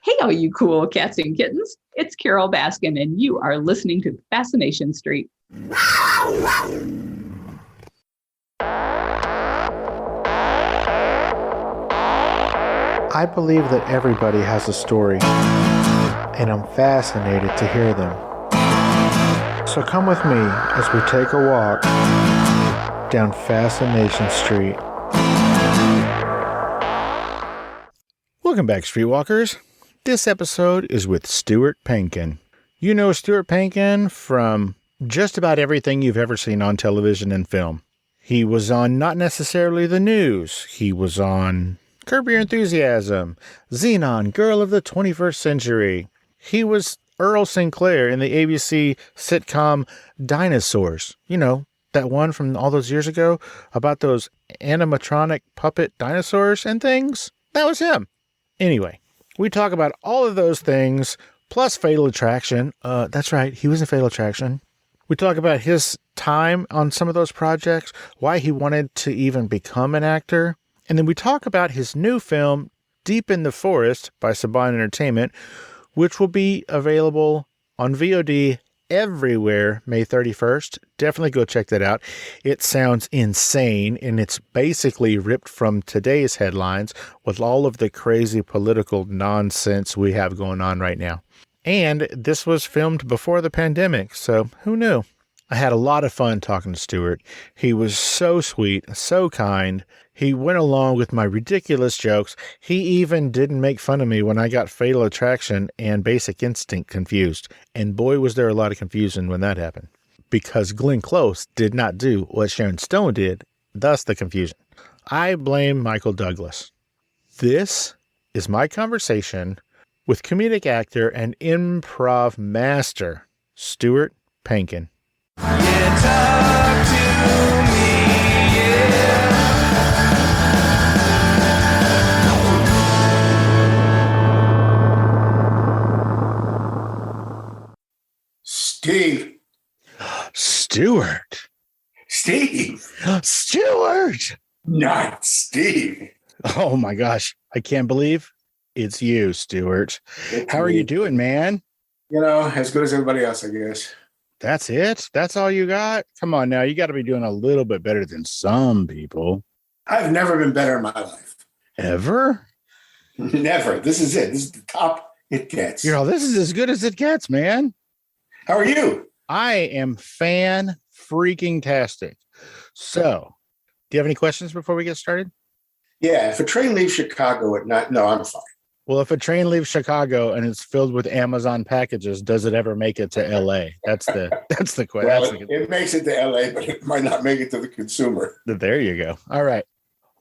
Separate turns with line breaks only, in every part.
Hey, all you cool cats and kittens. It's Carol Baskin, and you are listening to Fascination Street.
I believe that everybody has a story, and I'm fascinated to hear them. So come with me as we take a walk down Fascination Street. Welcome back, Streetwalkers. This episode is with Stuart Penkin. You know Stuart Penkin from just about everything you've ever seen on television and film. He was on not necessarily the news. He was on Curb Your Enthusiasm, Zenon, Girl of the 21st Century. He was Earl Sinclair in the ABC sitcom Dinosaurs. You know, that one from all those years ago about those animatronic puppet dinosaurs and things. That was him. Anyway, we talk about all of those things, plus Fatal Attraction. That's right, he was in Fatal Attraction. We talk about his time on some of those projects, why he wanted to even become an actor. And then we talk about his new film, Deep in the Forest by Saban Entertainment, which will be available on VOD everywhere May 31st. Definitely go check that out. It sounds insane, and it's basically ripped from today's headlines with all of the crazy political nonsense we have going on right now. And this was filmed before the pandemic, so who knew? I had a lot of fun talking to Stuart. He was so sweet, so kind. He went along with my ridiculous jokes. He even didn't make fun of me when I got Fatal Attraction and Basic Instinct confused. And boy, was there a lot of confusion when that happened. Because Glenn Close did not do what Sharon Stone did, thus the confusion. I blame Michael Douglas. This is my conversation with comedic actor and improv master, Stuart Pankin.
Yeah, talk to me, yeah. Steve.
Stuart.
Steve.
Stuart.
Not Steve.
Oh my gosh. I can't believe it's you, Stuart. How are you doing, man?
You know, as good as everybody else, I guess.
That's it? That's all you got? Come on now. You got to be doing a little bit better than some people.
I've never been better in my life.
Ever?
Never. This is it. This is the top it gets.
You know, this is as good as it gets, man.
How are you?
I am fan-freaking-tastic. So, do you have any questions before we get started?
Yeah, if a train leaves Chicago at night, no, I'm fine.
Well, if a train leaves Chicago and it's filled with Amazon packages, does it ever make it to LA? That's the question.
Well, it makes it to LA, but it might not make it to the consumer.
There you go. All right.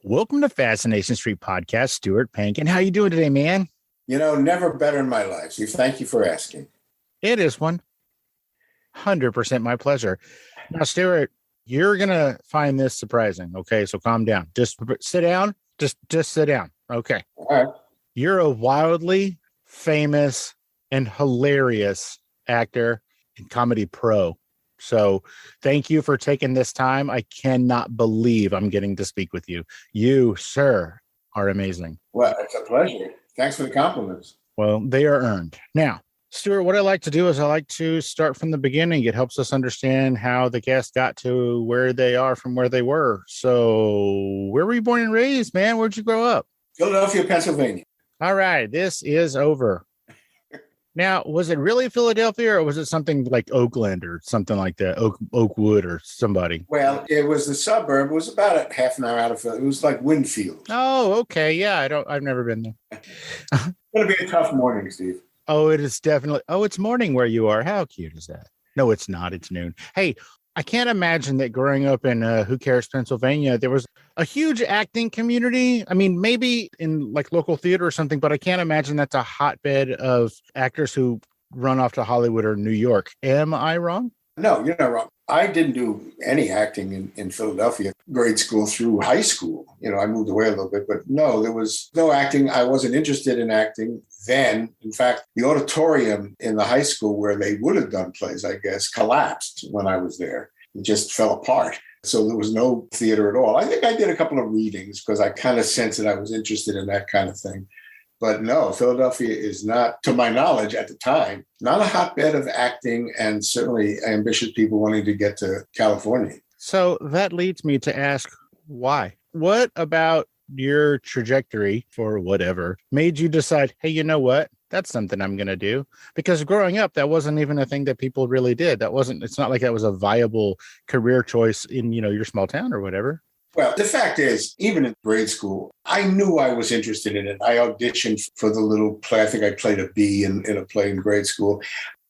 Welcome to Fascination Street Podcast, Stuart Pankin. How you doing today, man?
You know, never better in my life. So thank you for asking.
It is 100% my pleasure. Now, Stuart, you're going to find this surprising. Okay, so calm down. Just sit down. Just sit down. Okay.
All right.
You're a wildly famous and hilarious actor and comedy pro. So thank you for taking this time. I cannot believe I'm getting to speak with you. You, sir, are amazing.
Well, it's a pleasure. Thanks for the compliments.
Well, they are earned. Now, Stuart, what I like to do is I like to start from the beginning. It helps us understand how the guest got to where they are from where they were. So where were you born and raised, man? Where'd you grow up?
Philadelphia, Pennsylvania.
All right, this is over. Now, was it really Philadelphia or was it something like Oakland or something like that? Oakwood or somebody?
Well, it was the suburb. It was about a half an hour out of Philly. It was like Winfield.
Oh, okay. Yeah, I've never been there.
It's going to be a tough morning, Steve.
Oh, it is definitely. Oh, it's morning where you are. How cute is that? No, it's not. It's noon. Hey, I can't imagine that growing up in Who Cares, Pennsylvania, there was a huge acting community. I mean, maybe in like local theater or something, but I can't imagine that's a hotbed of actors who run off to Hollywood or New York. Am I wrong?
No, you're not wrong. I didn't do any acting in Philadelphia, grade school through high school. You know, I moved away a little bit, but no, there was no acting. I wasn't interested in acting then. In fact, the auditorium in the high school where they would have done plays, I guess, collapsed when I was there. It just fell apart. So there was no theater at all. I think I did a couple of readings because I kind of sensed that I was interested in that kind of thing. But no, Philadelphia is not, to my knowledge at the time, not a hotbed of acting and certainly ambitious people wanting to get to California.
So that leads me to ask why? What about your trajectory for whatever made you decide, hey, you know what? That's something I'm going to do? Because growing up, that wasn't even a thing that people really did. It's not like that was a viable career choice in, your small town or whatever.
Well, the fact is, even in grade school, I knew I was interested in it. I auditioned for the little play. I think I played a bee in a play in grade school.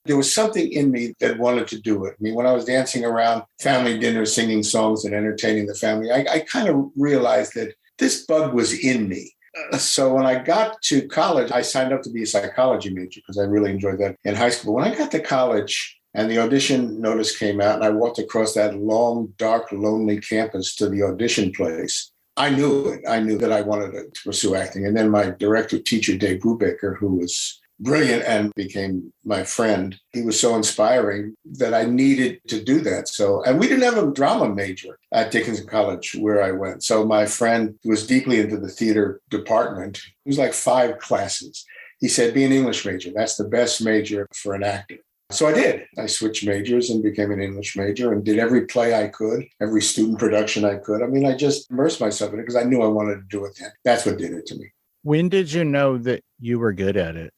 There was something in me that wanted to do it. I mean, when I was dancing around family dinners, singing songs and entertaining the family, I kind of realized that this bug was in me. So when I got to college, I signed up to be a psychology major because I really enjoyed that in high school. When I got to college and the audition notice came out and I walked across that long, dark, lonely campus to the audition place, I knew it. I knew that I wanted to pursue acting. And then my director, teacher, Dave Brubaker, who was brilliant and became my friend, he was so inspiring that I needed to do that. So, and we didn't have a drama major at Dickinson College where I went. So my friend was deeply into the theater department. It was like 5 classes. He said, be an English major. That's the best major for an actor. So I did. I switched majors and became an English major and did every play I could, every student production I could. I mean, I just immersed myself in it because I knew I wanted to do it then. That's what did it to me.
When did you know that you were good at it?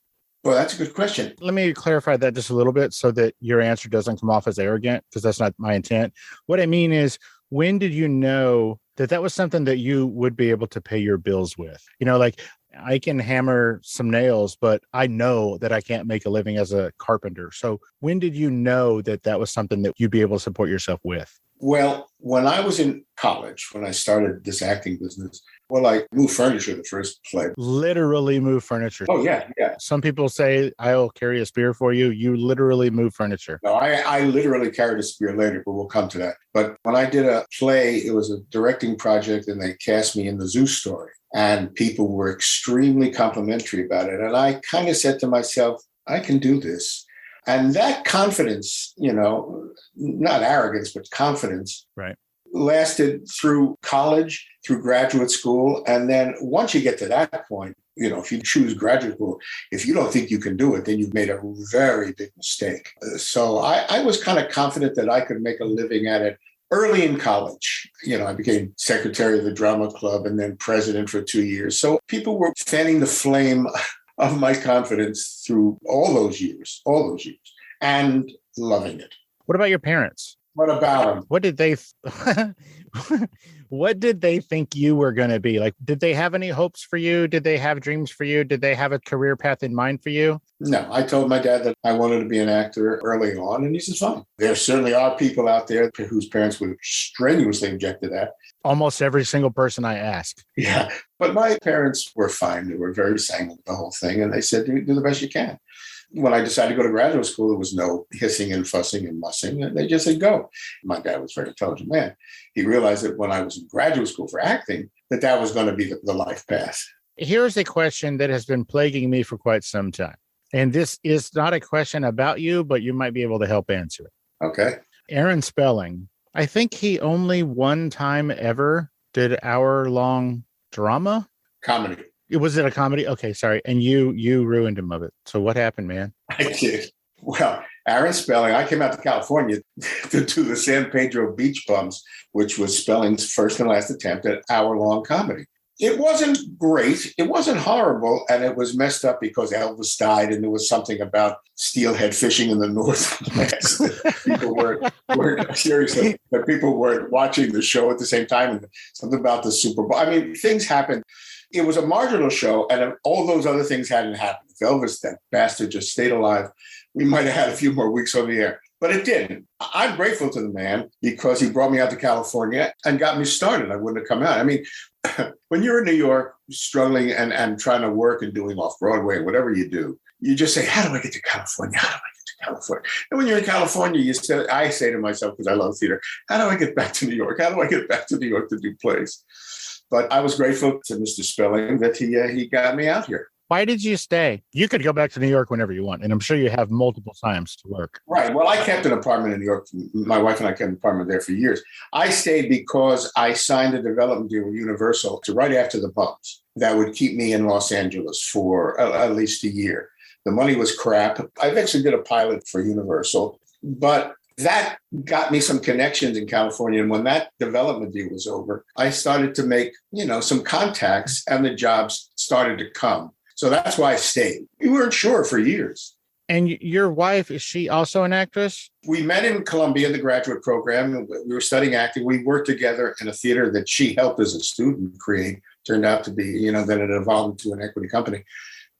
Well, that's a good question.
Let me clarify that just a little bit so that your answer doesn't come off as arrogant, because that's not my intent. What I mean is, when did you know that that was something that you would be able to pay your bills with? Like I can hammer some nails, but I know that I can't make a living as a carpenter. So when did you know that that was something that you'd be able to support yourself with?
Well, when I was in college, when I started this acting business, I moved furniture the first play.
Literally move furniture.
Oh, yeah.
Some people say, I'll carry a spear for you. You literally move furniture.
No, I literally carried a spear later, but we'll come to that. But when I did a play, it was a directing project, and they cast me in the Zoo Story. And people were extremely complimentary about it. And I kind of said to myself, I can do this. And that confidence, not arrogance, but confidence,
right,
lasted through college, through graduate school. And then once you get to that point, if you choose graduate school, if you don't think you can do it, then you've made a very big mistake. So I was kind of confident that I could make a living at it early in college. I became secretary of the drama club and then president for 2 years. So people were fanning the flame of my confidence through all those years, and loving it.
What about your parents?
What about them?
What did they think you were going to be? Like, did they have any hopes for you? Did they have dreams for you? Did they have a career path in mind for you?
No, I told my dad that I wanted to be an actor early on, and he says, fine. There certainly are people out there whose parents would strenuously object to that.
Almost every single person I ask.
Yeah, but my parents were fine. They were very sanguine with the whole thing, and they said, do the best you can. When I decided to go to graduate school, there was no hissing and fussing and mussing. They just said, go. My dad was a very intelligent man. He realized that when I was in graduate school for acting, that was going to be the life path.
Here's a question that has been plaguing me for quite some time. And this is not a question about you, but you might be able to help answer it.
Okay.
Aaron Spelling, I think he only one time ever did hour-long drama.
Comedy.
Was it a comedy? Okay, sorry. And you ruined him of it. So what happened, man?
I did. Well, Aaron Spelling, I came out to California to do the San Pedro Beach Bums, which was Spelling's first and last attempt at hour-long comedy. It wasn't great. It wasn't horrible. And it was messed up because Elvis died. And there was something about steelhead fishing in the Northwest. People weren't seriously, but people weren't watching the show at the same time. And something about the Super Bowl. I mean, things happened. It was a marginal show. And all those other things hadn't happened. If Elvis, that bastard, just stayed alive, we might have had a few more weeks on the air. But it didn't. I'm grateful to the man because he brought me out to California and got me started. I wouldn't have come out. I mean, when you're in New York struggling and trying to work and doing off-Broadway, whatever you do, you just say, how do I get to California? How do I get to California? And when you're in California, I say to myself, because I love theater, how do I get back to New York? How do I get back to New York to do plays? But I was grateful to Mr. Spelling that he got me out here.
Why did you stay? You could go back to New York whenever you want, and I'm sure you have multiple times to work.
Right. Well, I kept an apartment in New York. My wife and I kept an apartment there for years. I stayed because I signed a development deal with Universal to right after the bumps that would keep me in Los Angeles for at least a year. The money was crap. I eventually did a pilot for Universal, but that got me some connections in California. And when that development deal was over, I started to make, some contacts, and the jobs started to come. So that's why I stayed. We weren't sure for years.
And your wife, is she also an actress?
We met in Columbia, the graduate program. We were studying acting. We worked together in a theater that she helped as a student create. Turned out to be, then it evolved into an equity company.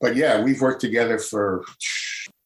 But yeah, we've worked together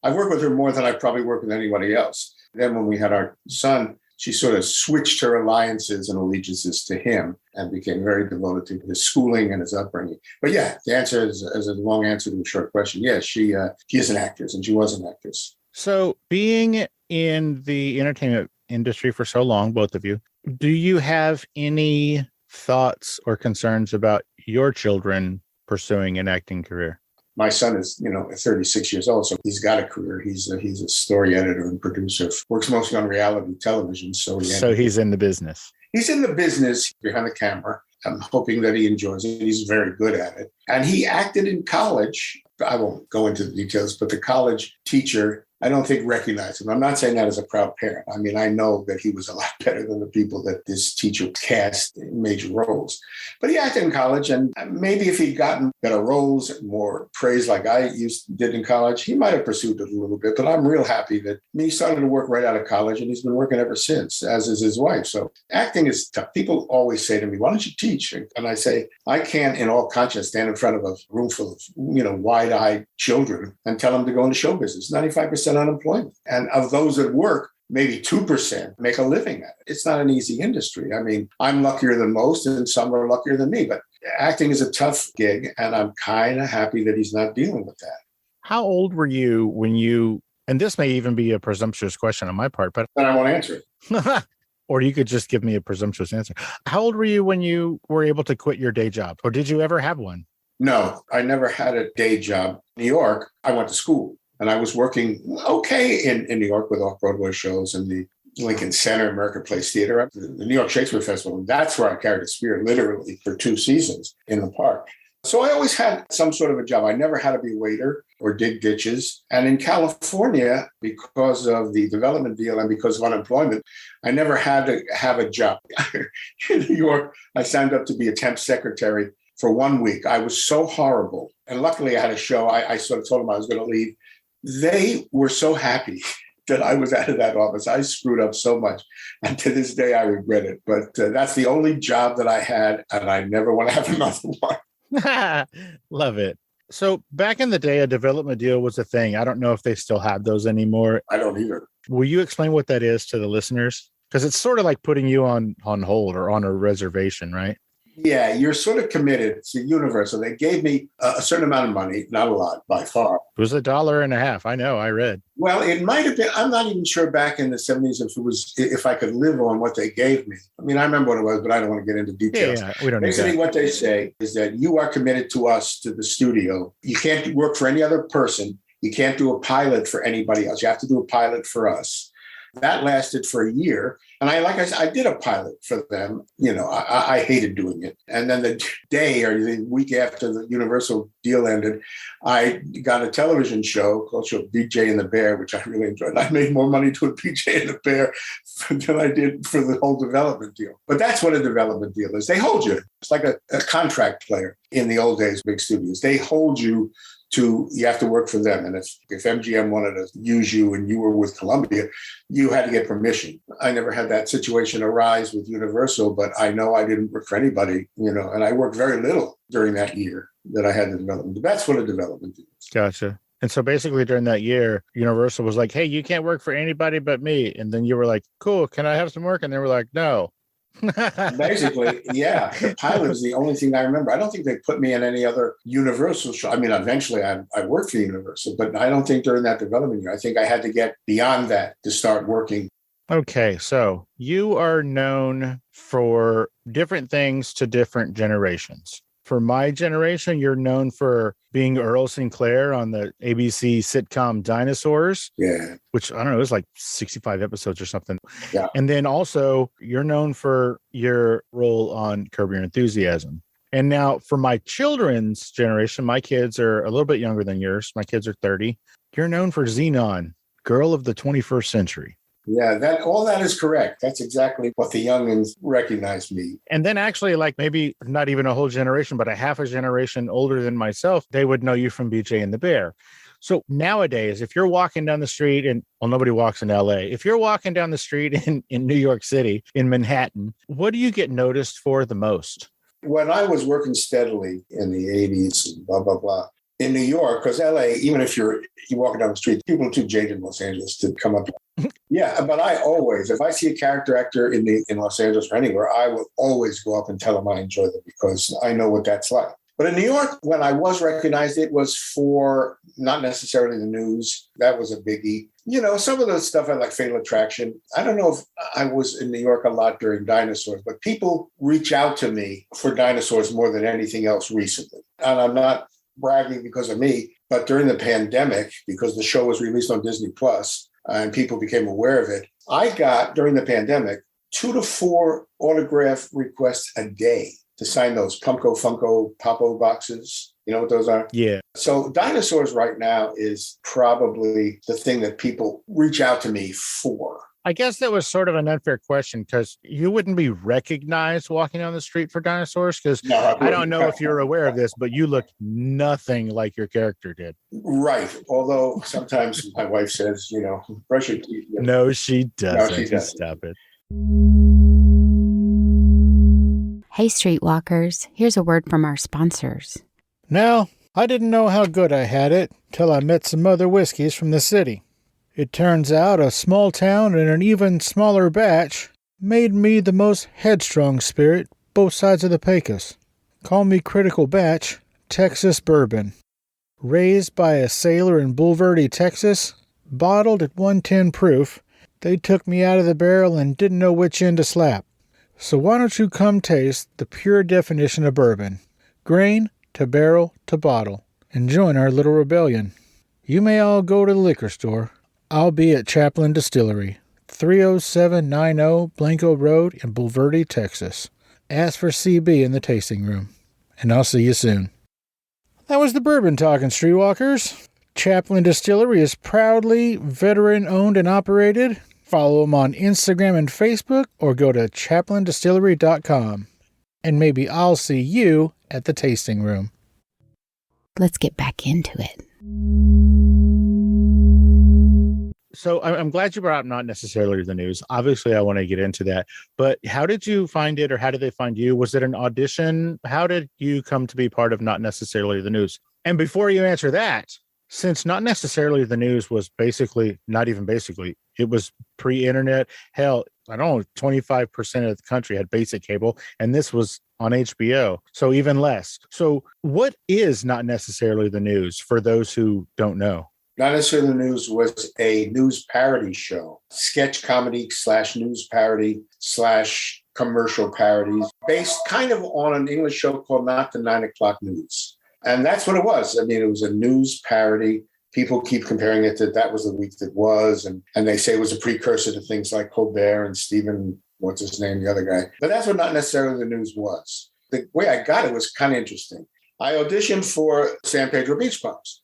I've worked with her more than I've probably worked with anybody else. Then when we had our son, she sort of switched her alliances and allegiances to him and became very devoted to his schooling and his upbringing. But yeah, the answer is a long answer to a short question. Yes, she is an actress, and she was an actress.
So being in the entertainment industry for so long, both of you, do you have any thoughts or concerns about your children pursuing an acting career?
My son is, 36 years old, so he's got a career. He's a story editor and producer, works mostly on reality television. So
he's in the business.
He's in the business behind the camera. I'm hoping that he enjoys it. He's very good at it. And he acted in college. I won't go into the details, but the college teacher, I don't think recognized him. I'm not saying that as a proud parent. I mean, I know that he was a lot better than the people that this teacher cast in major roles. But he acted in college, and maybe if he'd gotten better roles and more praise like I did in college, he might have pursued it a little bit. But I'm real happy that he started to work right out of college, and he's been working ever since, as is his wife. So acting is tough. People always say to me, why don't you teach? And I say, I can't in all conscience stand in front of a room full of, wide-eyed children and tell them to go into show business. 95% unemployment. And of those that work, maybe 2% make a living at it. It's not an easy industry. I mean, I'm luckier than most, and some are luckier than me, but acting is a tough gig, and I'm kind of happy that he's not dealing with that.
How old were you when and this may even be a presumptuous question on my part, but
then I won't answer it.
Or you could just give me a presumptuous answer. How old were you when you were able to quit your day job? Or did you ever have one?
No, I never had a day job. In New York, I went to school. And I was working okay in New York with off-Broadway shows in the Lincoln Center Marketplace Theater, the New York Shakespeare Festival. That's where I carried a spear literally for 2 seasons in the park. So I always had some sort of a job. I never had to be a waiter or dig ditches. And in California, because of the development deal and because of unemployment, I never had to have a job. In New York, I signed up to be a temp secretary for 1 week. I was so horrible. And luckily I had a show. I sort of told them I was going to leave. They were so happy that I was out of that office. I screwed up so much. And to this day, I regret it. But that's the only job that I had, and I never want to have another one.
Love it. So back in the day, a development deal was a thing. I don't know if they still have those anymore.
I don't either.
Will you explain what that is to the listeners? Because it's sort of like putting you on hold or on a reservation, right?
Yeah, you're sort of committed to Universal. They gave me a certain amount of money, not a lot by far.
It was $1.50. I know, I read.
Well, it might have been, I'm not even sure back in the 70s if I could live on what they gave me. I mean, I remember what it was, but I don't want to get into details.
Yeah, we don't need
Basically,
that.
what they say is that you are committed to us, to the studio. You can't work for any other person. You can't do a pilot for anybody else. You have to do a pilot for us. That lasted for a year. And I did a pilot for them. I hated doing it. And then the day or the week after the Universal deal ended, I got a television show called BJ and the Bear, which I really enjoyed. I made more money doing BJ and the Bear than I did for the whole development deal. But that's what a development deal is. They hold you. It's like a contract player in the old days, big studios. They hold you you have to work for them. And if MGM wanted to use you and you were with Columbia, you had to get permission. I never had that situation arise with Universal, but I know I didn't work for anybody, and I worked very little during that year that I had the development. That's what a development is.
Gotcha. And so basically during that year, Universal was like, hey, you can't work for anybody but me. And then you were like, cool, can I have some work? And they were like, no.
Basically, yeah. The pilot is the only thing I remember. I don't think they put me in any other Universal show. I mean, eventually I worked for Universal, but I don't think during that development year. I think I had to get beyond that to start working.
Okay, so you are known for different things to different generations. For my generation, you're known for being Earl Sinclair on the ABC sitcom Dinosaurs.
Yeah.
Which, I don't know, it was like 65 episodes or something.
Yeah.
And then also, you're known for your role on Curb Your Enthusiasm. And now for my children's generation, my kids are a little bit younger than yours. My kids are 30. You're known for Zenon, Girl of the 21st Century.
Yeah, all that is correct. That's exactly what the youngins recognize me.
And then actually, like maybe not even a whole generation, but a half a generation older than myself, they would know you from BJ and the Bear. So nowadays, if you're walking down the street and, well, nobody walks in LA. If you're walking down the street in New York City, in Manhattan, what do you get noticed for the most?
When I was working steadily in the 80s, and blah, blah, blah, in New York, because LA, even if you're walking down the street, people are too jaded in Los Angeles to come up. Yeah, but I always, if I see a character actor in Los Angeles or anywhere, I will always go up and tell them I enjoy them because I know what that's like. But in New York, when I was recognized, it was for not necessarily the news. That was a biggie. You know, some of the stuff I like, Fatal Attraction. I don't know if I was in New York a lot during Dinosaurs, but people reach out to me for Dinosaurs more than anything else recently. And I'm not bragging because of me, but during the pandemic, because the show was released on Disney Plus and people became aware of it, I got, during the pandemic, 2 to 4 autograph requests a day to sign those Funko Popo boxes. You know what those are?
Yeah.
So Dinosaurs right now is probably the thing that people reach out to me for.
I guess that was sort of an unfair question because you wouldn't be recognized walking down the street for Dinosaurs because I don't know if you're aware of this, but you look nothing like your character did.
Right. Although sometimes my wife says, you know, brush your teeth.
No, she doesn't.
No, she doesn't.
Stop it.
Hey, Streetwalkers, here's a word from our sponsors.
Now, I didn't know how good I had it till I met some other whiskeys from the city. It turns out a small town and an even smaller batch made me the most headstrong spirit both sides of the Pecos. Call me Critical Batch, Texas Bourbon. Raised by a sailor in Bulverde, Texas, bottled at 110 proof, they took me out of the barrel and didn't know which end to slap. So why don't you come taste the pure definition of bourbon, grain to barrel to bottle, and join our little rebellion. You may all go to the liquor store. I'll be at Chaplin Distillery, 30790 Blanco Road in Bulverde, Texas. Ask for CB in the tasting room, and I'll see you soon. That was the Bourbon Talking, Streetwalkers. Chaplin Distillery is proudly veteran-owned and operated. Follow them on Instagram and Facebook, or go to chaplindistillery.com. And maybe I'll see you at the tasting room.
Let's get back into it.
So I'm glad you brought up Not Necessarily the News. Obviously, I want to get into that. But how did you find it, or how did they find you? Was it an audition? How did you come to be part of Not Necessarily the News? And before you answer that, since Not Necessarily the News was basically, not even basically, it was pre-internet. Hell, I don't know, 25% of the country had basic cable, and this was on HBO, so even less. So what is Not Necessarily the News for those who don't know?
Not Necessarily the News was a news parody show, sketch comedy / news parody / commercial parodies, based kind of on an English show called Not the 9 o'clock News. And that's what it was. I mean, it was a news parody. People keep comparing it to That Was the Week That Was. And they say it was a precursor to things like Colbert and Stephen, what's his name, the other guy. But that's what Not Necessarily the News was. The way I got it was kind of interesting. I auditioned for San Pedro Beach Bums.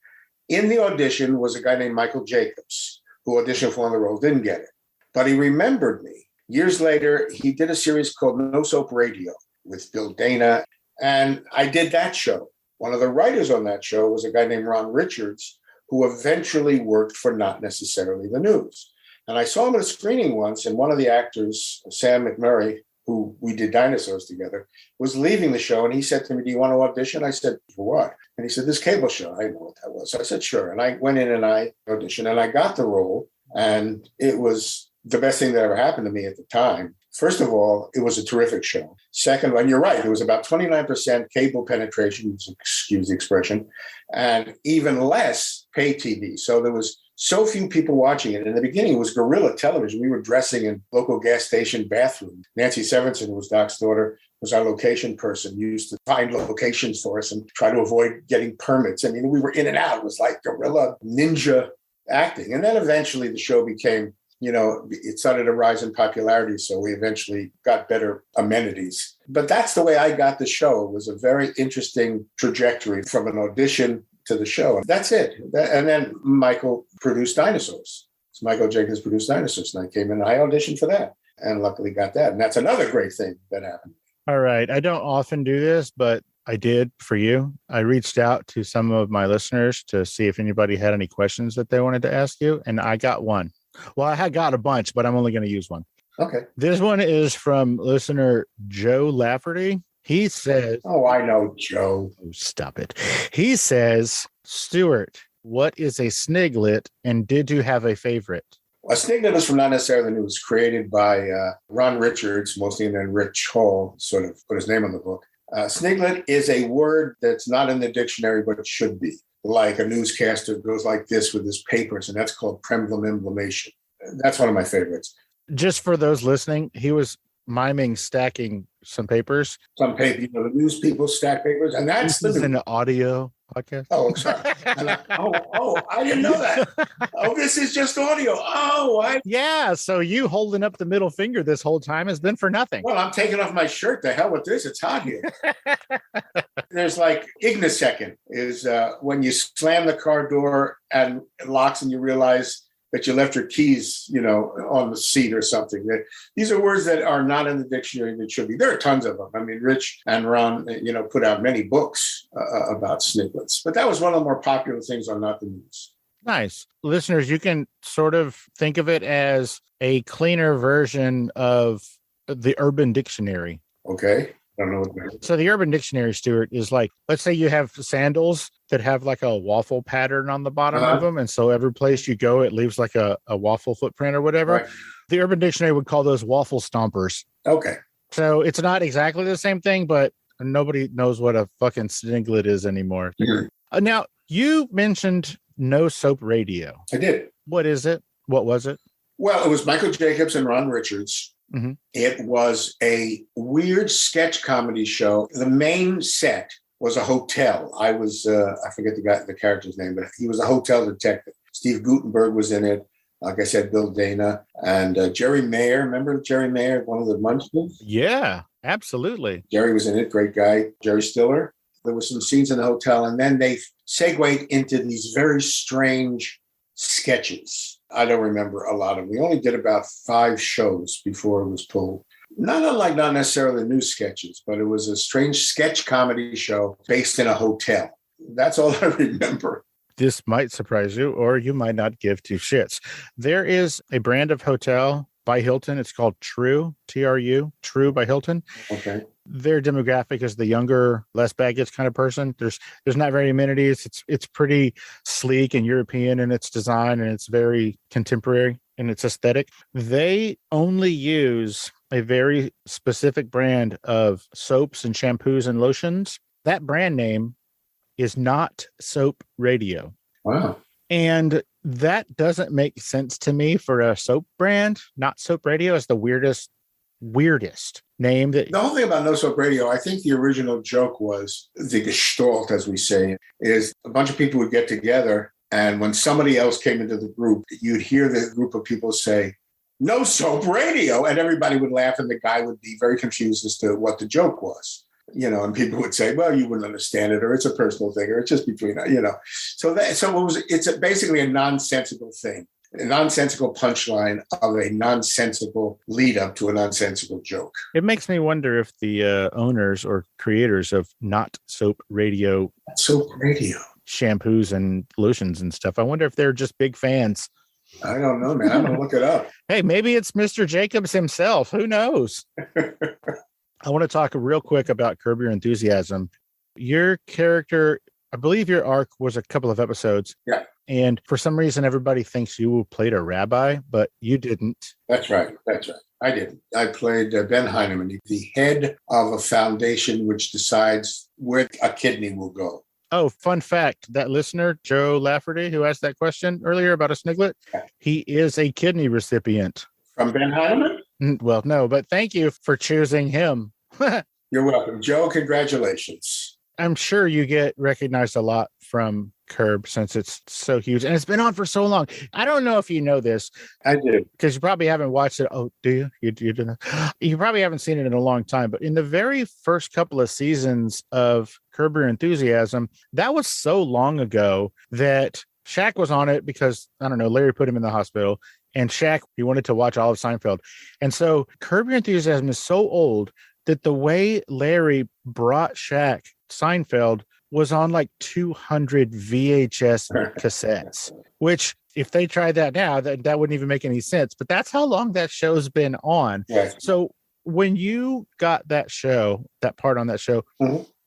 In the audition was a guy named Michael Jacobs, who auditioned for one of the roles, didn't get it. But he remembered me. Years later, he did a series called No Soap Radio with Bill Dana. And I did that show. One of the writers on that show was a guy named Ron Richards, who eventually worked for Not Necessarily the News. And I saw him at a screening once, and one of the actors, Sam McMurray, who we did Dinosaurs together, was leaving the show. And he said to me, "Do you want to audition?" I said, "For what?" And he said, "This cable show." I didn't know what that was. So I said, "Sure." And I went in and I auditioned, and I got the role. And it was the best thing that ever happened to me at the time. First of all, it was a terrific show. Second, and you're right, it was about 29% cable penetration, excuse the expression, and even less pay TV. So there was so few people watching it. In the beginning, it was guerrilla television. We were dressing in local gas station bathrooms. Nancy Severinsen, who was Doc's daughter, was our location person, used to find locations for us and try to avoid getting permits. I mean, we were in and out. It was like guerrilla ninja acting. And then eventually the show became, it started to rise in popularity. So we eventually got better amenities. But that's the way I got the show. It was a very interesting trajectory from an audition to the show. That's it. And then Michael produced Dinosaurs. So Michael Jenkins produced Dinosaurs. And I came in and I auditioned for that and luckily got that. And that's another great thing that happened.
All right. I don't often do this, but I did for you. I reached out to some of my listeners to see if anybody had any questions that they wanted to ask you. And I got one. Well, I had got a bunch, but I'm only going to use one.
Okay.
This one is from listener Joe Lafferty. He says,
oh, I know Joe.
Oh, stop it. He says, Stuart, what is a sniglet and did you have a favorite?
A sniglet is from Not Necessarily New. It was created by Ron Richards, mostly, and then Rich Hall sort of put his name on the book. Sniglet is a word that's not in the dictionary, but it should be. Like a newscaster goes like this with his papers, and that's called premblem inflammation. That's one of my favorites.
Just for those listening, he was miming stacking some papers.
Some paper, the news people stack papers, and that's
this is an audio podcast.
Oh, sorry. I didn't know that. Oh, this is just audio.
Yeah. So you holding up the middle finger this whole time has been for nothing.
Well, I'm taking off my shirt. The hell with this. It's hot here. There's like ignisecond is when you slam the car door and it locks and you realize that you left your keys, on the seat or something. These are words that are not in the dictionary that should be. There are tons of them. I mean, Rich and Ron, put out many books about sniglets, but that was one of the more popular things on Not the News.
Nice. Listeners, you can sort of think of it as a cleaner version of the Urban Dictionary.
Okay. I don't know what that is.
So the Urban Dictionary, Stuart, is like, let's say you have sandals that have like a waffle pattern on the bottom of them. And so every place you go, it leaves like a waffle footprint or whatever. Right. The Urban Dictionary would call those waffle stompers.
Okay.
So it's not exactly the same thing, but nobody knows what a fucking sniglet is anymore. Mm-hmm. Now, you mentioned No Soap Radio.
I did.
What is it? What was it?
Well, it was Michael Jacobs and Ron Richards. Mm-hmm. It was a weird sketch comedy show. The main set was a hotel. I was, I forget the character's name, but he was a hotel detective. Steve Guttenberg was in it. Like I said, Bill Dana and Jerry Mayer. Remember Jerry Mayer, one of the Munchkins?
Yeah, absolutely.
Jerry was in it. Great guy. Jerry Stiller. There were some scenes in the hotel, and then they segued into these very strange sketches. I don't remember a lot of them. We only did about 5 shows before it was pulled. Not unlike Not Necessarily New sketches, but it was a strange sketch comedy show based in a hotel. That's all I remember.
This might surprise you, or you might not give 2 shits. There is a brand of hotel by Hilton. It's called True, T-R-U, True by Hilton.
Okay.
Their demographic is the younger, less baggage kind of person. There's not very amenities. It's pretty sleek and European in its design, and it's very contemporary in its aesthetic. They only use a very specific brand of soaps and shampoos and lotions. That brand name is Not Soap Radio.
Wow.
And that doesn't make sense to me for a soap brand. Not Soap Radio is the weirdest name. The
whole thing about No Soap Radio, I think the original joke was the gestalt, as we say, is a bunch of people would get together, and when somebody else came into the group, you'd hear the group of people say, No Soap Radio, and everybody would laugh, and the guy would be very confused as to what the joke was. And people would say, well, you wouldn't understand it, or it's a personal thing, or it's just between, So it's basically a nonsensical thing, a nonsensical punchline of a nonsensical lead up to a nonsensical joke.
It makes me wonder if the owners or creators of Not Soap Radio shampoos and lotions and stuff, I wonder if they're just big fans.
I don't know, man. I'm going to look it up.
Hey, maybe it's Mr. Jacobs himself. Who knows? I want to talk real quick about Curb Your Enthusiasm. Your character, I believe your arc was a couple of episodes.
Yeah.
And for some reason, everybody thinks you played a rabbi, but you didn't.
That's right. I didn't. I played Ben Heineman, the head of a foundation which decides where a kidney will go.
Oh, fun fact, that listener, Joe Lafferty, who asked that question earlier about a Sniglet, he is a kidney recipient.
From Ben Heineman?
Well, no, but thank you for choosing him.
You're welcome. Joe, congratulations.
I'm sure you get recognized a lot from Curb since it's so huge and it's been on for so long. I don't know if you know this.
I do.
Because you probably haven't watched it. Oh, do you? You do that? You probably haven't seen it in a long time. But in the very first couple of seasons of Curb Your Enthusiasm, that was so long ago that Shaq was on it because, I don't know, Larry put him in the hospital. And Shaq, he wanted to watch all of Seinfeld. And so Curb Your Enthusiasm is so old that the way Larry brought Shaq Seinfeld was on like 200 VHS cassettes, which if they tried that now, that wouldn't even make any sense. But that's how long that show's been on.
Yes.
So when you got that show, that part on that show,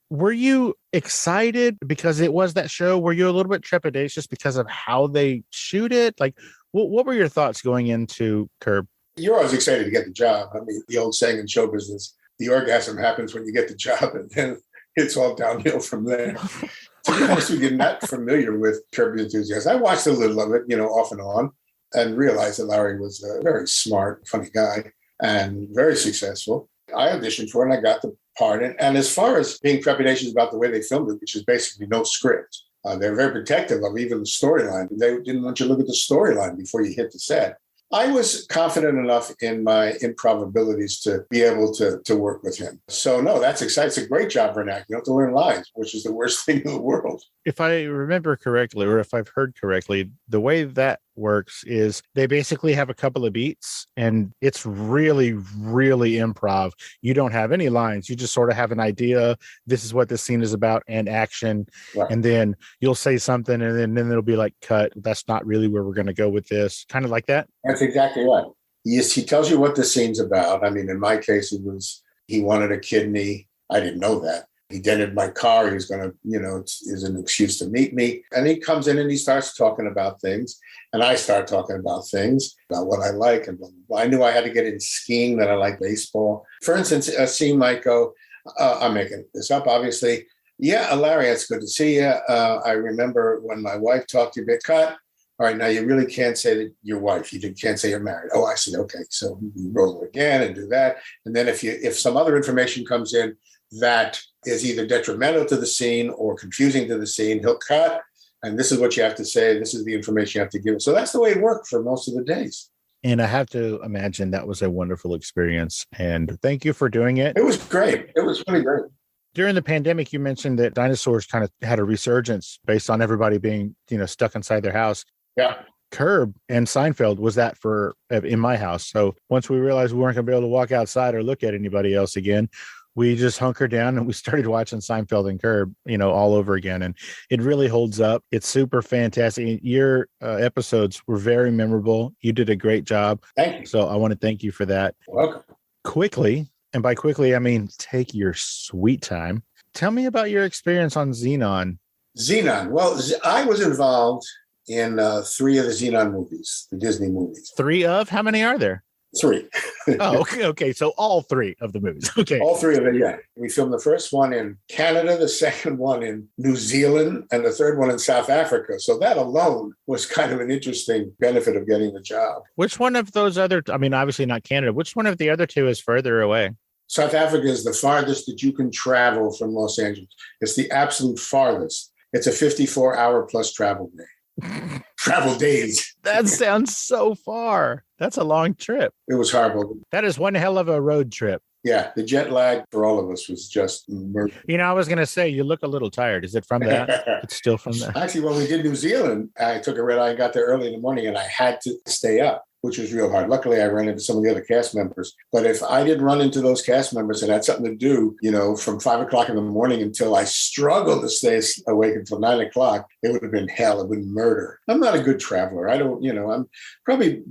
were you excited because it was that show? Were you a little bit trepidatious because of how they shoot it? Like, what were your thoughts going into Curb?
You're always excited to get the job. I mean, the old saying in show business, the orgasm happens when you get the job, and then it's all downhill from there. To be honest with you, not familiar with Curb Your Enthusiasm. I watched a little of it, off and on, and realized that Larry was a very smart, funny guy and very successful. I auditioned for it and I got the part. And as far as being trepidatious about the way they filmed it, which is basically no script, they're very protective of even the storyline. They didn't want you to look at the storyline before you hit the set. I was confident enough in my improv abilities to be able to work with him. So, no, that's exciting. It's a great job for an actor. You don't have to learn lines, which is the worst thing in the world.
If I remember correctly, or if I've heard correctly, the way that works is they basically have a couple of beats and it's really, really improv. You don't have any lines. You just sort of have an idea. This is what this scene is about and action. Right. And then you'll say something and then it'll be like, cut. That's not really where we're going to go with this. Kind of like that.
That's exactly right. Yes, he tells you what the scene's about. I mean, in my case, it was he wanted a kidney. I didn't know that. He dented my car. He was going to, is an excuse to meet me. And he comes in and he starts talking about things. And I start talking about things, about what I like. And blah, blah, blah. I knew I had to get into skiing, that I like baseball. For instance, a scene might go, I'm making this up, obviously. Yeah, Larry, it's good to see you. I remember when my wife talked to you a bit, cut. All right, now you really can't say that your wife. You can't say you're married. Oh, I see. Okay, so you roll it again and do that. And then if some other information comes in that is either detrimental to the scene or confusing to the scene, he'll cut. And this is what you have to say. This is the information you have to give. So that's the way it worked for most of the days.
And I have to imagine that was a wonderful experience. And thank you for doing it.
It was great. It was really great.
During the pandemic, you mentioned that Dinosaurs kind of had a resurgence based on everybody being, stuck inside their house.
Yeah.
Curb and Seinfeld was that in my house. So once we realized we weren't going to be able to walk outside or look at anybody else again, we just hunkered down and we started watching Seinfeld and Curb, all over again. And it really holds up. It's super fantastic. Your episodes were very memorable. You did a great job.
Thank you.
So I want to thank you for that.
You're welcome.
Quickly, and by quickly, I mean take your sweet time. Tell me about your experience on Zenon.
Zenon. Well, I was involved in 3 of the Zenon movies, the Disney movies.
3 of? How many are there?
3.
Oh, okay. So all 3 of the movies. Okay.
All 3 of them, yeah. We filmed the first one in Canada, the second one in New Zealand, and the third one in South Africa. So that alone was kind of an interesting benefit of getting the job.
Which one of those obviously not Canada, which one of the other 2 is further away?
South Africa is the farthest that you can travel from Los Angeles. It's the absolute farthest. It's a 54-hour plus travel day. Travel days.
That sounds so far. That's a long trip.
It was horrible.
That is one hell of a road trip.
Yeah, the jet lag for all of us was just murder.
I was going to say, you look a little tired. Is it from that? It's still from that.
Actually, when we did New Zealand, I took a red eye and got there early in the morning and I had to stay up, which was real hard. Luckily, I ran into some of the other cast members. But if I didn't run into those cast members and had something to do, from 5 o'clock in the morning until I struggled to stay awake until 9 o'clock, it would have been hell. It would have been murder. I'm not a good traveler. I'm probably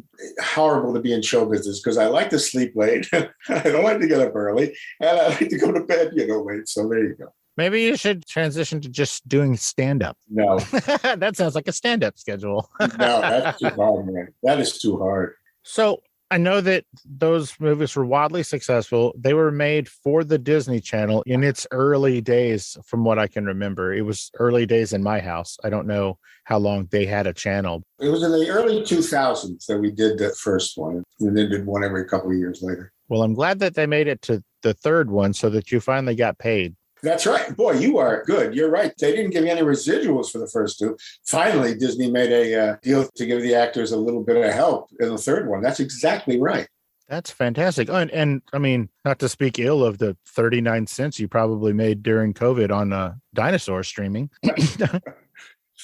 horrible to be in show business because I like to sleep late. I don't like to get up early and I like to go to bed, late. So there you go.
Maybe you should transition to just doing stand-up.
No.
That sounds like a stand-up schedule.
No, that's too hard, man. That is too hard.
So I know that those movies were wildly successful. They were made for the Disney Channel in its early days, from what I can remember. It was early days in my house. I don't know how long they had a channel.
It was in the early 2000s that we did the first one, and then did one every couple of years later.
Well, I'm glad that they made it to the third one so that you finally got paid.
That's right. Boy, you are good. You're right. They didn't give you any residuals for the first two. Finally, Disney made a deal to give the actors a little bit of help in the third one. That's exactly right.
That's fantastic. Oh, and I mean, not to speak ill of the 39 cents you probably made during COVID on Dinosaurs streaming.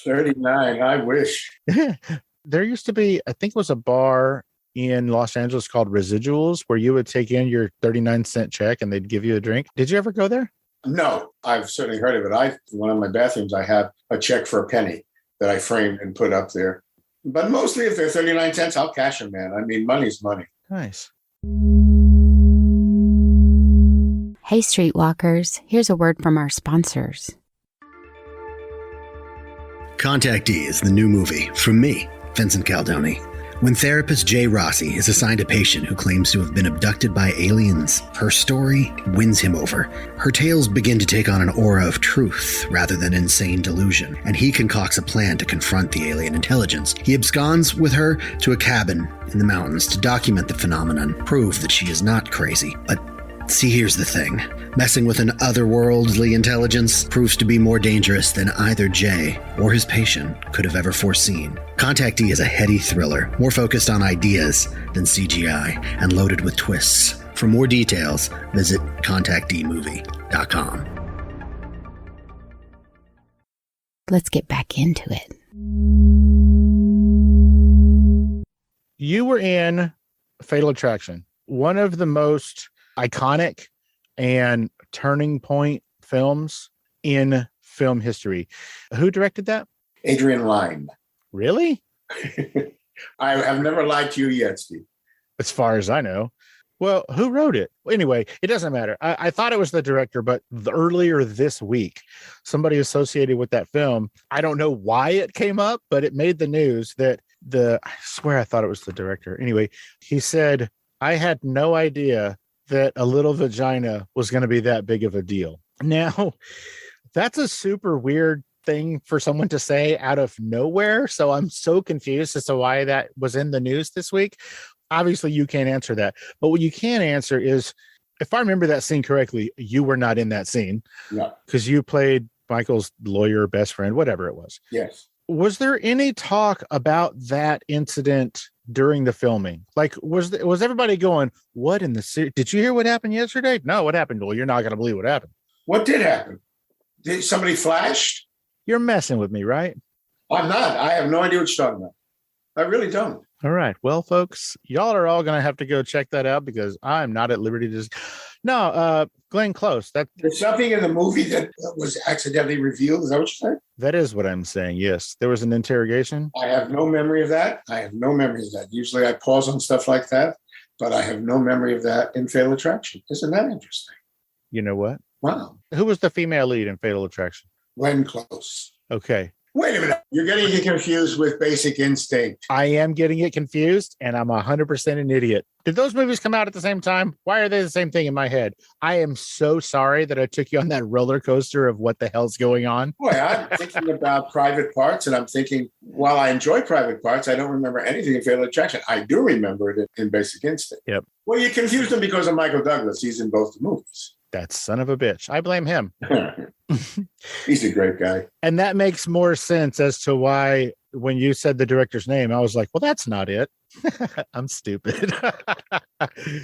39, I wish.
There used to be, I think it was a bar in Los Angeles called Residuals, where you would take in your 39-cent check and they'd give you a drink. Did you ever go there?
No, I've certainly heard of it. In one of my bathrooms, I have a check for a penny that I framed and put up there. But mostly if they're 39 cents, I'll cash them, man. I mean, money's money.
Nice.
Hey, Streetwalkers, here's a word from our sponsors.
Contactee is the new movie from me, Vincent Caldoni. When therapist Jay Rossi is assigned a patient who claims to have been abducted by aliens, her story wins him over. Her tales begin to take on an aura of truth rather than insane delusion, and he concocts a plan to confront the alien intelligence. He absconds with her to a cabin in the mountains to document the phenomenon, prove that she is not crazy. But see, here's the thing. Messing with an otherworldly intelligence proves to be more dangerous than either Jay or his patient could have ever foreseen. Contactee is a heady thriller, more focused on ideas than CGI, and loaded with twists. For more details, visit contacteemovie.com.
Let's get back into it.
You were in Fatal Attraction, one of the most iconic and turning point films in film history. Who directed that?
Adrian Lyne.
Really?
I have never lied to you yet, Steve.
As far as I know. Well, who wrote it? Anyway, it doesn't matter. I thought it was the director, but earlier this week, somebody associated with that film, I don't know why it came up, but it made the news that I swear I thought it was the director. Anyway, he said, I had no idea that a little vagina was going to be that big of a deal. Now, that's a super weird thing for someone to say out of nowhere. So I'm so confused as to why that was in the news this week. Obviously, you can't answer that. But what you can answer is, if I remember that scene correctly, you were not in that scene.
No.
Because you played Michael's lawyer, best friend, whatever it was.
Yes.
Was there any talk about that incident during the filming? Like, was everybody going, what in the series? Did you hear what happened yesterday? No, what happened? Well, you're not going to believe what happened.
What did happen? Did somebody flashed?
You're messing with me, right?
I'm not. I have no idea what you're talking about. I really don't.
All right. Well, folks, y'all are all going to have to go check that out because I'm not at liberty to. No, Glenn Close.
There's something in the movie that was accidentally revealed. Is that what you said?
That is what I'm saying. Yes. There was an interrogation.
I have no memory of that. Usually I pause on stuff like that, but I have no memory of that in Fatal Attraction. Isn't that interesting?
You know what?
Wow.
Who was the female lead in Fatal Attraction?
Glenn Close.
Okay.
Wait a minute. You're getting it confused with Basic Instinct.
I am getting it confused, and I'm 100% an idiot. Did those movies come out at the same time? Why are they the same thing in my head? I am so sorry that I took you on that roller coaster of what the hell's going on.
Boy, I'm thinking about Private Parts, and I'm thinking, while I enjoy Private Parts, I don't remember anything in Fatal Attraction. I do remember it in Basic Instinct.
Yep.
Well, you confused him because of Michael Douglas. He's in both the movies.
That son of a bitch. I blame him.
He's a great guy.
And that makes more sense as to why when you said the director's name, I was like, well, that's not it. I'm stupid.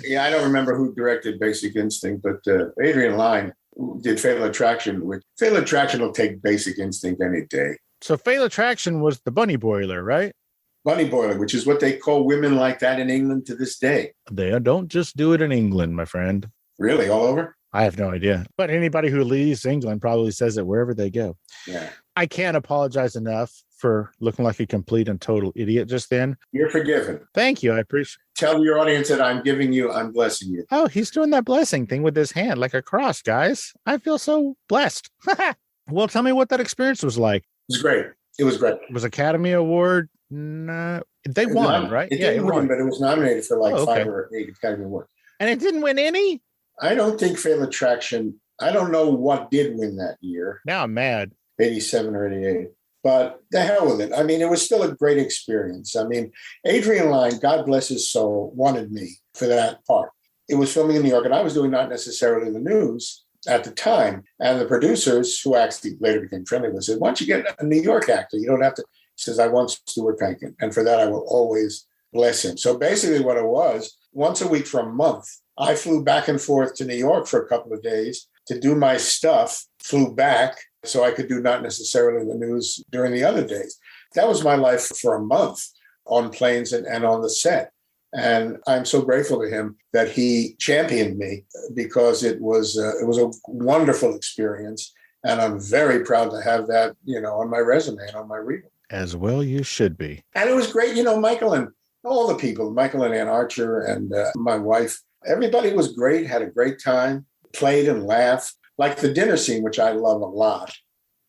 Yeah, I don't remember who directed Basic Instinct, but Adrian Lyne did Fatal Attraction, which Fatal Attraction will take Basic Instinct any day.
So Fatal Attraction was the bunny boiler, right?
Bunny boiler, which is what they call women like that in England to this day.
They don't just do it in England, my friend.
Really? All over?
I have no idea. But anybody who leaves England probably says it wherever they go.
Yeah.
I can't apologize enough for looking like a complete and total idiot just then.
You're forgiven.
Thank you. I appreciate it.
Tell your audience that I'm blessing you.
Oh, he's doing that blessing thing with his hand like a cross, guys. I feel so blessed. Well, tell me what that experience was like.
It was great. It was great.
It was Academy Award No, they won, right?
It didn't win, but it was nominated for like 5 or 8 Academy Awards.
And it didn't win any?
I don't think Fatal Attraction, I don't know what did win that year.
Now I'm mad.
87 or 88. But the hell with it. I mean, it was still a great experience. I mean, Adrian Lyne, God bless his soul, wanted me for that part. It was filming in New York, and I was doing not necessarily the news at the time. And the producers, who actually later became friendly with, said, why don't you get a New York actor? You don't have to. He says, I want Stuart Pankin. And for that, I will always bless him. So basically what it was, once a week for a month, I flew back and forth to New York for a couple of days to do my stuff, flew back so I could do not necessarily the news during the other days. That was my life for a month on planes and on the set. And I'm so grateful to him that he championed me, because it was a wonderful experience. And I'm very proud to have that, on my resume and on my reel.
As well you should be.
And it was great, Michael and all the people, Michael and Ann Archer and my wife, everybody was great, had a great time, played and laughed. Like the dinner scene, which I love a lot.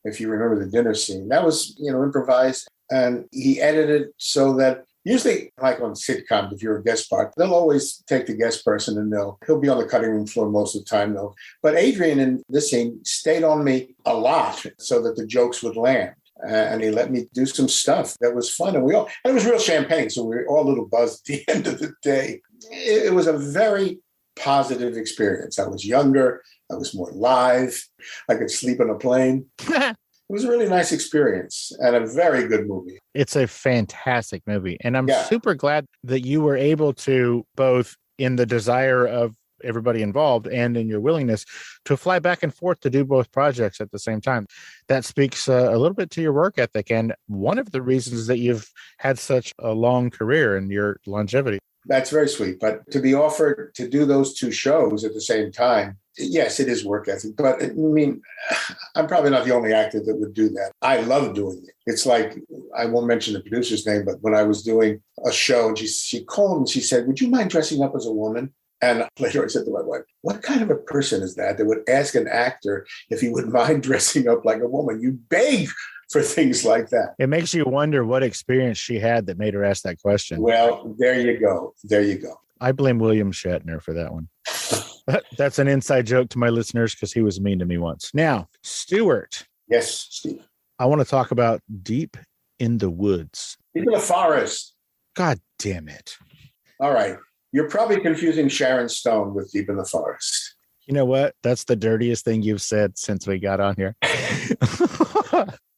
If you remember the dinner scene, that was, improvised. And he edited so that usually, like on sitcoms, if you're a guest part, they'll always take the guest person and he'll be on the cutting room floor most of the time, though. But Adrian in this scene stayed on me a lot so that the jokes would land. And he let me do some stuff that was fun. And it was real champagne. So we were all a little buzzed at the end of the day. It was a very positive experience. I was younger. I was more live. I could sleep on a plane. It was a really nice experience and a very good movie.
It's a fantastic movie. And I'm super glad that you were able to, both in the desire of everybody involved and in your willingness to fly back and forth to do both projects at the same time. That speaks a little bit to your work ethic. And one of the reasons that you've had such a long career and your longevity.
That's very sweet. But to be offered to do those 2 shows at the same time, yes, it is work ethic. But I mean, I'm probably not the only actor that would do that. I love doing it. It's like, I won't mention the producer's name, but when I was doing a show, and she called and she said, would you mind dressing up as a woman? And later I said to my wife, what kind of a person is that would ask an actor if he would mind dressing up like a woman? You beg for things like that.
It makes you wonder what experience she had that made her ask that question.
Well, there you go. There you go.
I blame William Shatner for that one. That's an inside joke to my listeners because he was mean to me once. Now, Stuart.
Yes, Steve.
I want to talk about Deep in the Woods.
Deep in the Forest.
God damn it.
All right. You're probably confusing Sharon Stone with Deep in the Forest.
You know what? That's the dirtiest thing you've said since we got on here.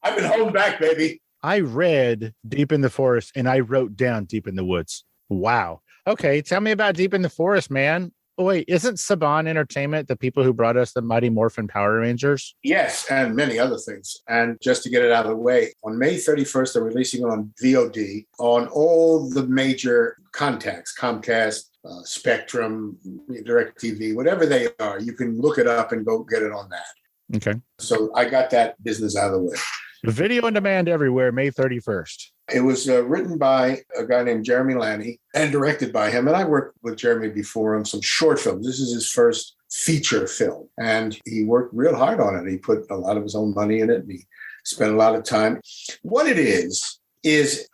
I've been holding back, baby.
I read Deep in the Forest and I wrote down Deep in the Woods. Wow. Okay. Tell me about Deep in the Forest, man. Oh, wait, isn't Saban Entertainment the people who brought us the Mighty Morphin Power Rangers?
Yes, and many other things. And just to get it out of the way, on May 31st, they're releasing it on VOD on all the major contacts, Comcast, Spectrum, DirecTV, whatever they are. You can look it up and go get it on that.
Okay.
So I got that business out of the way.
Video on demand everywhere, May 31st.
It was written by a guy named Jeremy Lanny and directed by him. And I worked with Jeremy before on some short films. This is his first feature film. And he worked real hard on it. He put a lot of his own money in it. And he spent a lot of time. What it is,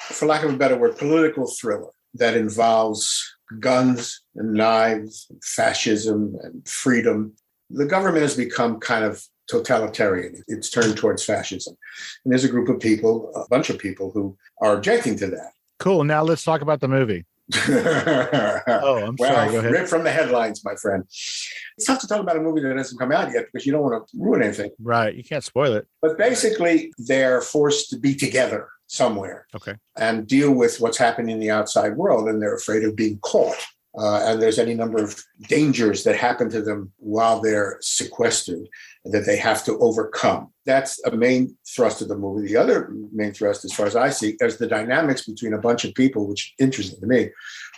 for lack of a better word, political thriller that involves guns and knives, and fascism and freedom. The government has become kind of totalitarian. It's turned towards fascism. And there's a group of people, a bunch of people who are objecting to that.
Cool. Now let's talk about the movie.
I'm
sorry. Go ahead.
Ripped from the headlines, my friend. It's tough to talk about a movie that hasn't come out yet because you don't want to ruin anything.
Right. You can't spoil it.
But basically, they're forced to be together somewhere.
Okay.
And deal with what's happening in the outside world. And they're afraid of being caught. And there's any number of dangers that happen to them while they're sequestered that they have to overcome. That's a main thrust of the movie. The other main thrust, as far as I see, is the dynamics between a bunch of people, which is interesting to me,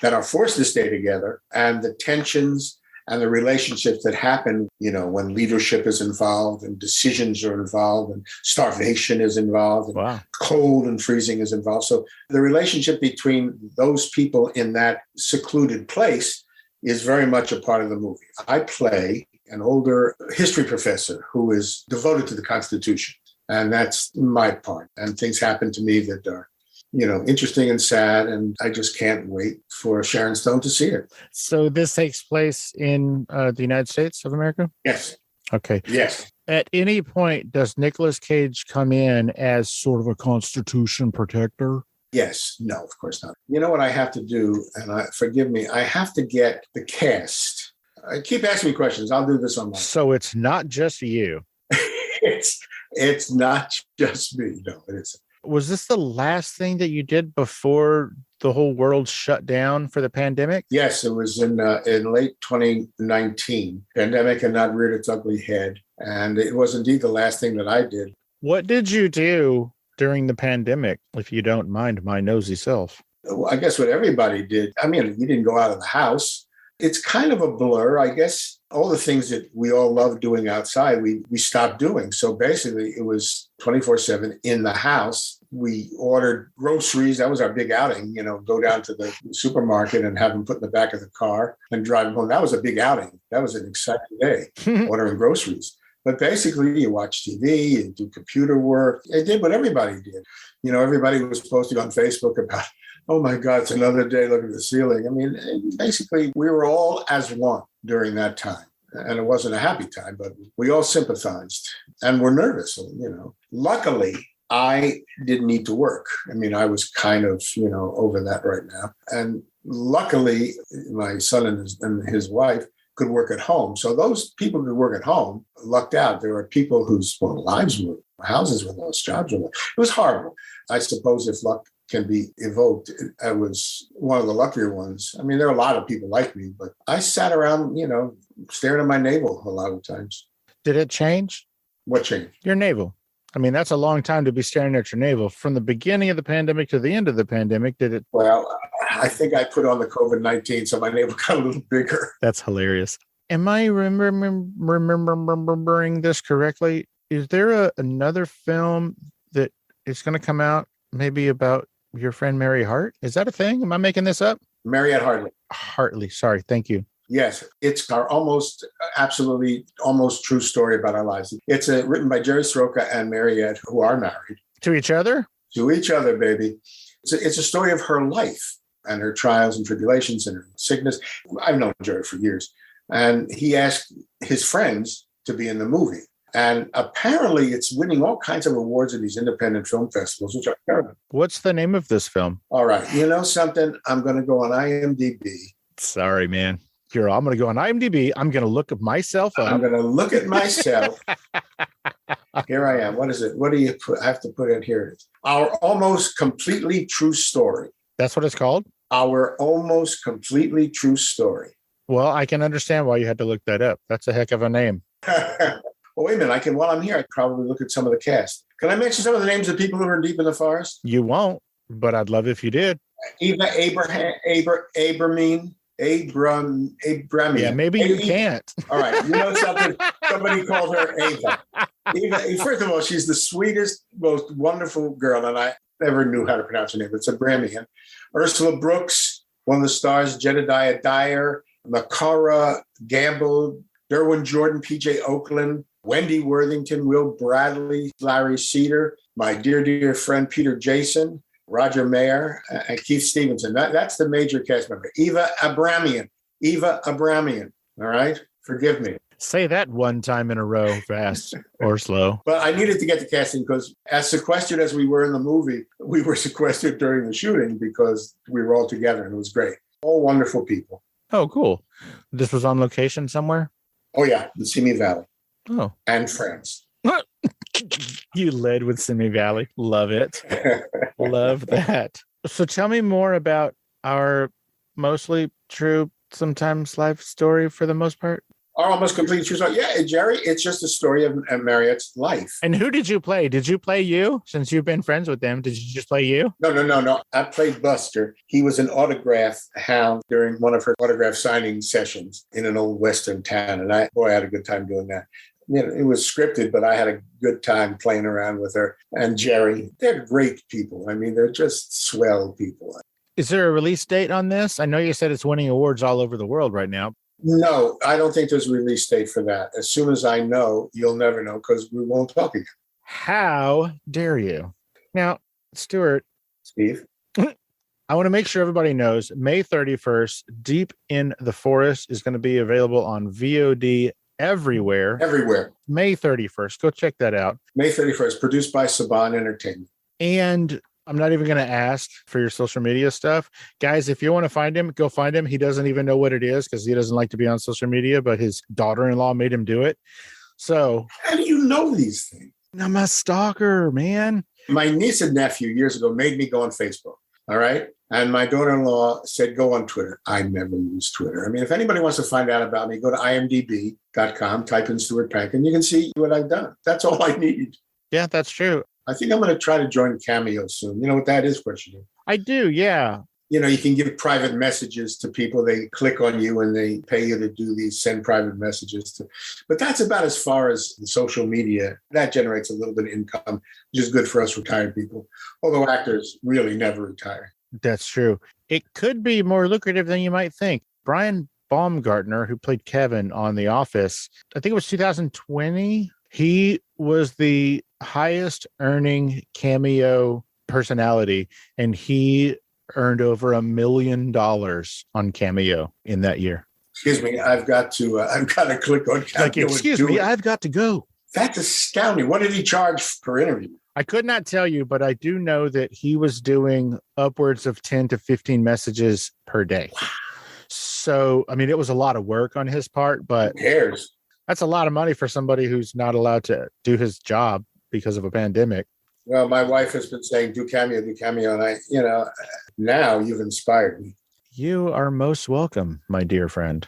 that are forced to stay together, and the tensions and the relationships that happen, when leadership is involved and decisions are involved and starvation is involved and cold and freezing is involved. So the relationship between those people in that secluded place is very much a part of the movie. I play an older history professor who is devoted to the Constitution, and that's my part. And things happen to me that are interesting and sad. And I just can't wait for Sharon Stone to see it.
So this takes place in the United States of America?
Yes.
Okay.
Yes.
At any point, does Nicolas Cage come in as sort of a Constitution protector?
Yes. No, of course not. You know what I have to do? And forgive me, I have to get the cast. Keep asking me questions. I'll do this on my own.
So it's not just you.
It's not just me. No, it isn't.
Was this the last thing that you did before the whole world shut down for the pandemic?
Yes, it was in late 2019. Pandemic had not reared its ugly head. And it was indeed the last thing that I did.
What did you do during the pandemic, if you don't mind my nosy self?
I guess what everybody did. I mean, you didn't go out of the house. It's kind of a blur. I guess all the things that we all love doing outside, we stopped doing. So basically, it was 24/7 in the house. We ordered groceries. That was our big outing, go down to the supermarket and have them put in the back of the car and drive them home. That was a big outing. That was an exciting day, ordering groceries. But basically, you watch TV, you do computer work. It did what everybody did. Everybody was posting on Facebook about, oh my God, it's another day, look at the ceiling. I mean, basically, we were all as one during that time. And it wasn't a happy time, but we all sympathized and were nervous, Luckily, I didn't need to work. I mean, I was kind of, over that right now. And luckily, my son and his wife could work at home. So those people who could work at home lucked out. There were people whose lives were, houses were lost, jobs were lost. It was horrible. I suppose if luck can be evoked, I was one of the luckier ones. I mean, there are a lot of people like me, but I sat around, staring at my navel a lot of times.
Did it change?
What changed?
Your navel. I mean, that's a long time to be staring at your navel. From the beginning of the pandemic to the end of the pandemic, did it?
Well, I think I put on the COVID-19, so my navel got a little bigger.
That's hilarious. Am I remembering this correctly? Is there another film that is going to come out maybe about your friend Mary Hart? Is that a thing? Am I making this up?
Mariette Hartley.
Hartley. Sorry. Thank you.
Yes, it's our almost true story about our lives. It's written by Jerry Sroka and Mariette, who are married.
To each other?
To each other, baby. It's a story of her life and her trials and tribulations and her sickness. I've known Jerry for years. And he asked his friends to be in the movie. And apparently it's winning all kinds of awards at these independent film festivals, which are terrible.
What's the name of this film?
All right. You know something? I'm going to go on IMDb.
Sorry, man. I'm going to go on IMDb. I'm going to look at myself up.
I'm going to look at myself. Here I am. What is it? What do you put? I have to put it here. Our Almost Completely True Story.
That's what it's called?
Our Almost Completely True Story.
Well, I can understand why you had to look that up. That's a heck of a name.
Well, wait a minute. While I'm here, I can probably look at some of the cast. Can I mention some of the names of people who are deep in the forest?
You won't, but I'd love if you did.
Eva Abramine.
Yeah, maybe you can't.
All right. You know something? Somebody called her Ava. Eva, first of all, she's the sweetest, most wonderful girl, and I never knew how to pronounce her name. It's a Bramian. Ursula Brooks, one of the stars, Jedediah Dyer, Makara Gamble, Derwin Jordan, PJ Oakland, Wendy Worthington, Will Bradley, Larry Cedar, my dear, dear friend Peter Jason, Roger Mayer, and Keith Stevenson. That's the major cast member. Eva Abramian. All right? Forgive me.
Say that one time in a row, fast or slow.
But I needed to get the casting because as sequestered as we were in the movie, we were sequestered during the shooting because we were all together and it was great. All wonderful people.
Oh, cool. This was on location somewhere?
Oh, yeah. The Simi Valley.
Oh.
And France.
You led with Simi Valley. Love it. Love that. So tell me more about our mostly true, sometimes life story for the most part.
Our Almost Completely True Story. Yeah, Jerry, it's just a story of Mariette's life.
And who did you play? Did you play you? Since you've been friends with them, did you just play you?
No. I played Buster. He was an autograph hound during one of her autograph signing sessions in an old Western town. And I had a good time doing that. It was scripted, but I had a good time playing around with her and Jerry. They're great people. I mean, they're just swell people.
Is there a release date on this? I know you said it's winning awards all over the world right now.
No, I don't think there's a release date for that. As soon as I know, you'll never know because we won't talk again.
How dare you? Now, Stuart,
Steve.
I want to make sure everybody knows May 31st, Deep in the Forest is going to be available on VOD everywhere.
Everywhere.
May 31st. Go check that out.
May 31st, produced by Saban Entertainment.
And I'm not even going to ask for your social media stuff. Guys, if you want to find him, go find him. He doesn't even know what it is because he doesn't like to be on social media, but his daughter-in-law made him do it. So
how do you know these things?
I'm a stalker, man.
My niece and nephew years ago made me go on Facebook. All right. And my daughter-in-law said, go on Twitter. I never use Twitter. I mean, if anybody wants to find out about me, go to imdb.com, type in Stuart Pankin. You can see what I've done. That's all I need.
Yeah, that's true.
I think I'm going to try to join Cameo soon. You know what that is, question?
I do, yeah.
You know, you can give private messages to people. They click on you and they pay you to do these, send private messages to. But that's about as far as the social media. That generates a little bit of income, which is good for us retired people. Although actors really never retire.
That's true. It could be more lucrative than you might think. Brian Baumgartner, who played Kevin on The Office, I think it was 2020. He was the highest earning Cameo personality, and he earned over $1 million on Cameo in that year.
Excuse me, I've got to click on Cameo.
Like, excuse me, I've got to go.
That's astounding. What did he charge per interview?
I could not tell you, but I do know that he was doing upwards of 10 to 15 messages per day. Wow. So, I mean, it was a lot of work on his part, but
who cares?
That's a lot of money for somebody who's not allowed to do his job because of a pandemic.
Well, my wife has been saying, do Cameo. And now you've inspired me.
You are most welcome, my dear friend.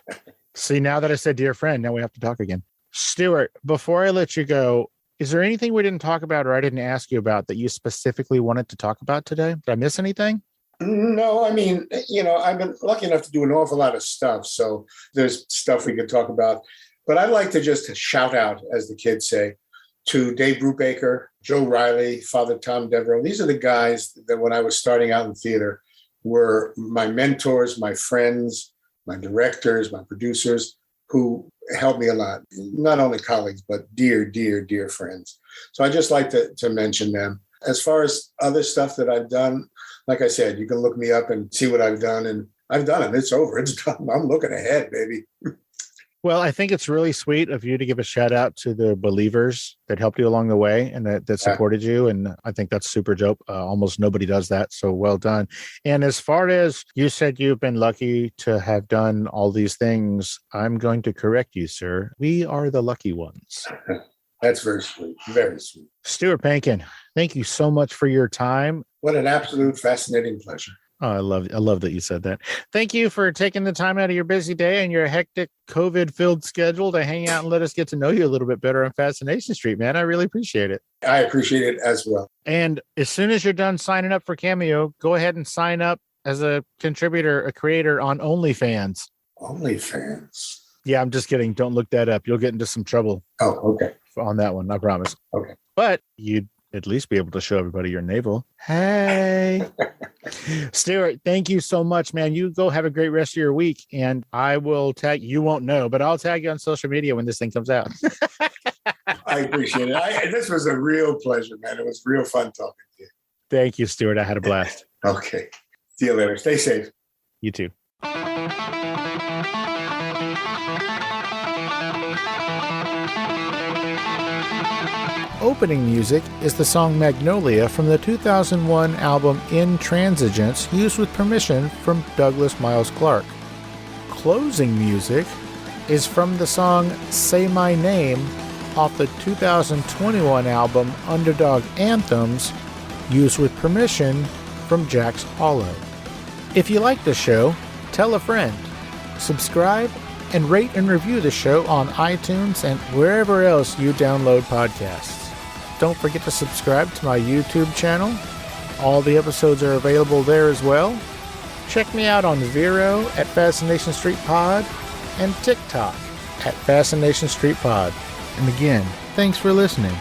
See, now that I said dear friend, now we have to talk again. Stuart, before I let you go, is there anything we didn't talk about or I didn't ask you about that you specifically wanted to talk about today? Did I miss anything?
No, I mean, I've been lucky enough to do an awful lot of stuff. So there's stuff we could talk about. But I'd like to just shout out, as the kids say, to Dave Brubaker, Joe Riley, Father Tom Devereaux. These are the guys that when I was starting out in theater were my mentors, my friends, my directors, my producers, who helped me a lot. Not only colleagues, but dear, dear, dear friends. So I just like to mention them. As far as other stuff that I've done, like I said, you can look me up and see what I've done. And I've done it. It's over. It's done. I'm looking ahead, baby.
Well, I think it's really sweet of you to give a shout out to the believers that helped you along the way and that supported you. And I think that's super dope. Almost nobody does that. So well done. And as far as you said, you've been lucky to have done all these things. I'm going to correct you, sir. We are the lucky ones.
That's very sweet. Very sweet.
Stuart Pankin, thank you so much for your time.
What an absolute fascinating pleasure.
Oh, I love that you said that. Thank you for taking the time out of your busy day and your hectic COVID-filled schedule to hang out and let us get to know you a little bit better on Fascination Street, man. I really appreciate it.
I appreciate it as well.
And as soon as you're done signing up for Cameo, go ahead and sign up as a contributor, a creator on OnlyFans.
OnlyFans?
Yeah, I'm just kidding. Don't look that up. You'll get into some trouble.
Oh, okay.
On that one, I promise.
Okay.
But you'd at least be able to show everybody your navel. Hey. Stuart, thank you so much, man. You go have a great rest of your week. And I will tag you, won't know, but I'll tag you on social media when this thing comes out.
I appreciate it. This was a real pleasure, man. It was real fun talking to you.
Thank you, Stuart. I had a blast.
Okay. See you later. Stay safe.
You too. Opening music is the song Magnolia from the 2001 album Intransigence, used with permission from Douglas Miles Clark. Closing music is from the song Say My Name off the 2021 album Underdog Anthems, used with permission from Jax Hollow. If you like the show, tell a friend, subscribe, and rate and review the show on iTunes and wherever else you download podcasts. Don't forget to subscribe to my YouTube channel. All the episodes are available there as well. Check me out on Vero at Fascination Street Pod and TikTok at Fascination Street Pod. And again, thanks for listening.